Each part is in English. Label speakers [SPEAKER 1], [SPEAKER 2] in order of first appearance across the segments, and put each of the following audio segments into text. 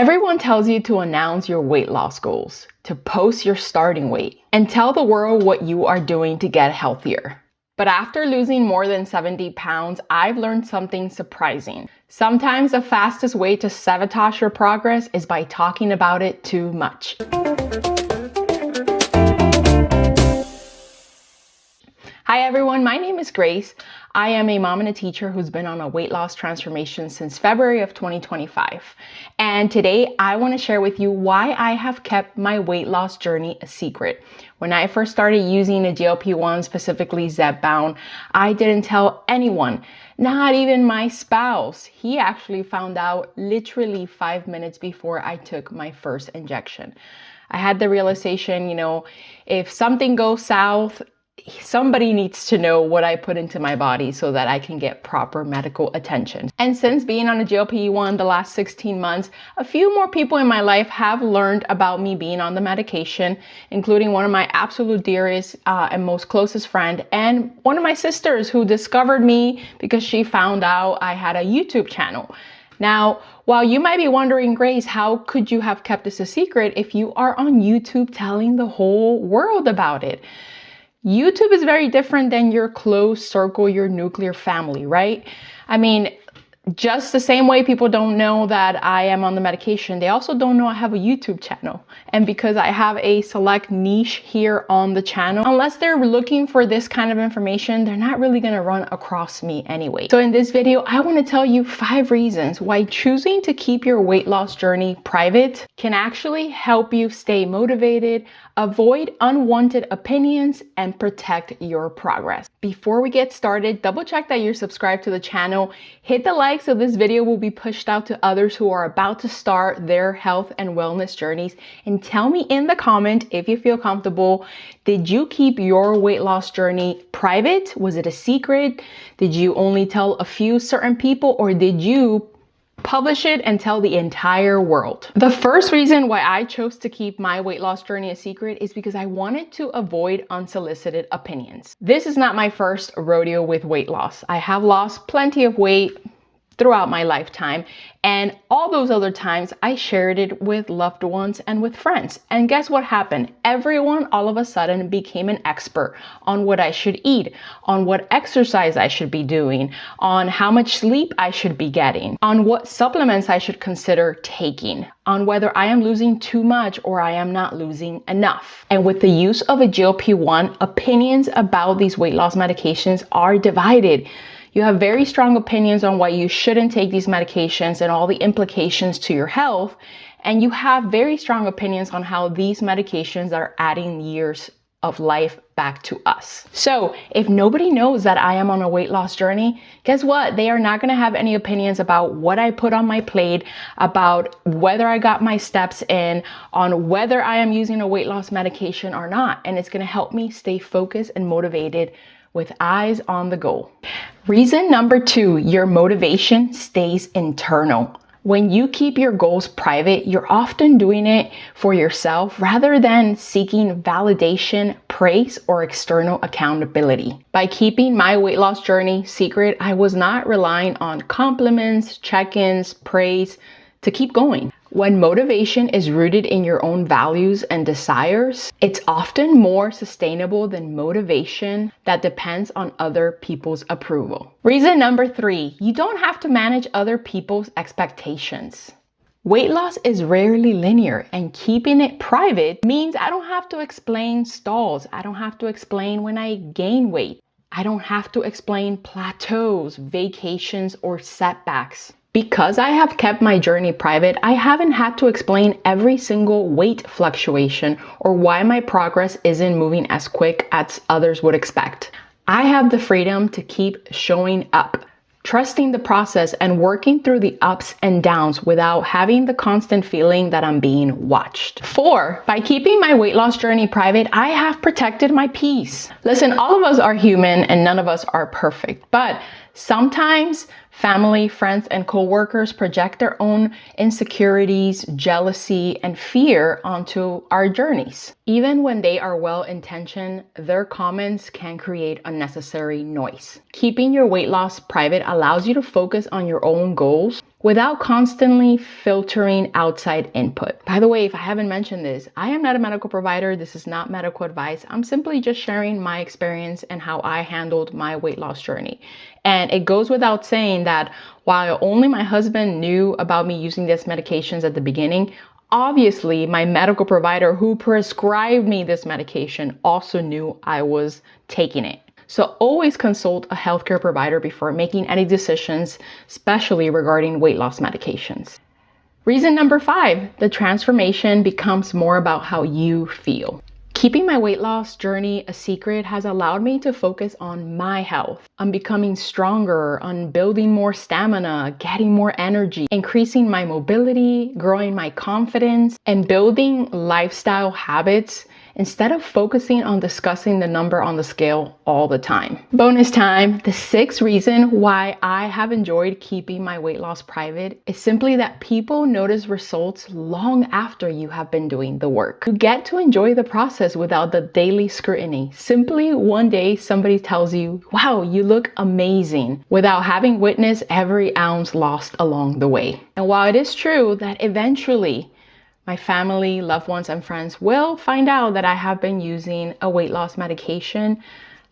[SPEAKER 1] Everyone tells you to announce your weight loss goals, to post your starting weight, and tell the world what you are doing to get healthier. But after losing more than 70 pounds, I've learned something surprising. Sometimes the fastest way to sabotage your progress is by talking about it too much. Hi everyone, my name is Grace. I am a mom and a teacher who's been on a weight loss transformation since February of 2025. And today I want to share with you why I have kept my weight loss journey a secret. When I first started using a GLP-1, specifically Zepbound, I didn't tell anyone, not even my spouse. He actually found out literally 5 minutes before I took my first injection. I had the realization, if something goes south, somebody needs to know what I put into my body so that I can get proper medical attention. And since being on a GLP-1 the last 16 months, a few more people in my life have learned about me being on the medication, including one of my absolute dearest and most closest friend, and one of my sisters who discovered me because she found out I had a YouTube channel. Now, while you might be wondering, Grace, how could you have kept this a secret if you are on YouTube telling the whole world about it? YouTube is very different than your close circle, your nuclear family, right? I mean, just the same way people don't know that I am on the medication, they also don't know I have a YouTube channel. And because I have a select niche here on the channel, unless they're looking for this kind of information, they're not really gonna run across me anyway. So in this video, I wanna tell you 5 reasons why choosing to keep your weight loss journey private can actually help you stay motivated, avoid unwanted opinions, and protect your progress. Before we get started, double check that you're subscribed to the channel, hit the like so this video will be pushed out to others who are about to start their health and wellness journeys, and tell me in the comment if you feel comfortable, did you keep your weight loss journey private? Was it a secret? Did you only tell a few certain people, or did you publish it and tell the entire world? The first reason why I chose to keep my weight loss journey a secret is because I wanted to avoid unsolicited opinions. This is not my first rodeo with weight loss. I have lost plenty of weight throughout my lifetime, and all those other times I shared it with loved ones and with friends. And guess what happened? Everyone all of a sudden became an expert on what I should eat, on what exercise I should be doing, on how much sleep I should be getting, on what supplements I should consider taking, on whether I am losing too much or I am not losing enough. And with the use of a GLP-1, opinions about these weight loss medications are divided. You have very strong opinions on why you shouldn't take these medications and all the implications to your health. And you have very strong opinions on how these medications are adding years of life back to us. So if nobody knows that I am on a weight loss journey, guess what? They are not gonna have any opinions about what I put on my plate, about whether I got my steps in, on whether I am using a weight loss medication or not. And it's gonna help me stay focused and motivated with eyes on the goal. Reason number 2, your motivation stays internal. When you keep your goals private, you're often doing it for yourself rather than seeking validation, praise, or external accountability. By keeping my weight loss journey secret, I was not relying on compliments, check-ins, praise to keep going. When motivation is rooted in your own values and desires, it's often more sustainable than motivation that depends on other people's approval. Reason number 3, you don't have to manage other people's expectations. Weight loss is rarely linear, and keeping it private means I don't have to explain stalls. I don't have to explain when I gain weight. I don't have to explain plateaus, vacations, or setbacks. Because I have kept my journey private, I haven't had to explain every single weight fluctuation or why my progress isn't moving as quick as others would expect. I have the freedom to keep showing up, trusting the process and working through the ups and downs without having the constant feeling that I'm being watched. 4, by keeping my weight loss journey private, I have protected my peace. Listen, all of us are human and none of us are perfect, but sometimes family, friends, and coworkers project their own insecurities, jealousy, and fear onto our journeys. Even when they are well-intentioned, their comments can create unnecessary noise. Keeping your weight loss private allows you to focus on your own goals without constantly filtering outside input. By the way, if I haven't mentioned this, I am not a medical provider. This is not medical advice. I'm simply just sharing my experience and how I handled my weight loss journey. And it goes without saying that while only my husband knew about me using these medications at the beginning, obviously my medical provider who prescribed me this medication also knew I was taking it. So always consult a healthcare provider before making any decisions, especially regarding weight loss medications. Reason number 5, the transformation becomes more about how you feel. Keeping my weight loss journey a secret has allowed me to focus on my health, on becoming stronger, on building more stamina, getting more energy, increasing my mobility, growing my confidence, and building lifestyle habits instead of focusing on discussing the number on the scale all the time. Bonus time, the 6th reason why I have enjoyed keeping my weight loss private is simply that people notice results long after you have been doing the work. You get to enjoy the process without the daily scrutiny. Simply one day somebody tells you, wow, you look amazing, without having witnessed every ounce lost along the way. And while it is true that eventually my family, loved ones, and friends will find out that I have been using a weight loss medication,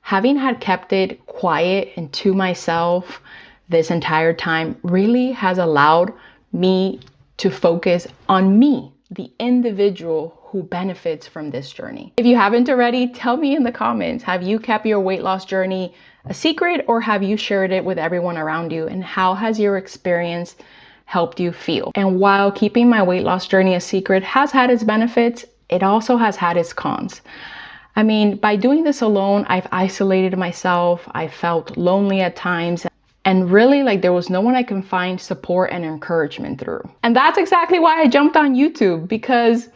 [SPEAKER 1] having had kept it quiet and to myself this entire time really has allowed me to focus on me, the individual who benefits from this journey. If you haven't already, tell me in the comments, have you kept your weight loss journey a secret or have you shared it with everyone around you? And how has your experience helped you feel? And while keeping my weight loss journey a secret has had its benefits, it also has had its cons. I mean, by doing this alone, I've isolated myself. I felt lonely at times, and really like there was no one I can find support and encouragement through. And that's exactly why I jumped on YouTube, because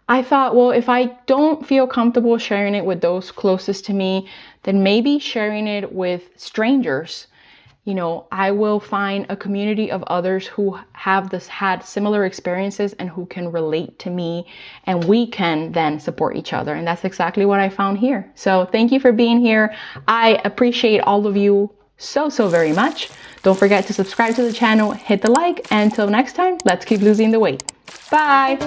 [SPEAKER 1] I thought, well, if I don't feel comfortable sharing it with those closest to me, then maybe sharing it with strangers, you know, I will find a community of others who have had similar experiences and who can relate to me, and we can then support each other. And that's exactly what I found here. So thank you for being here. I appreciate all of you so very much. Don't forget to subscribe to the channel, hit the like, and until next time, let's keep losing the weight. Bye.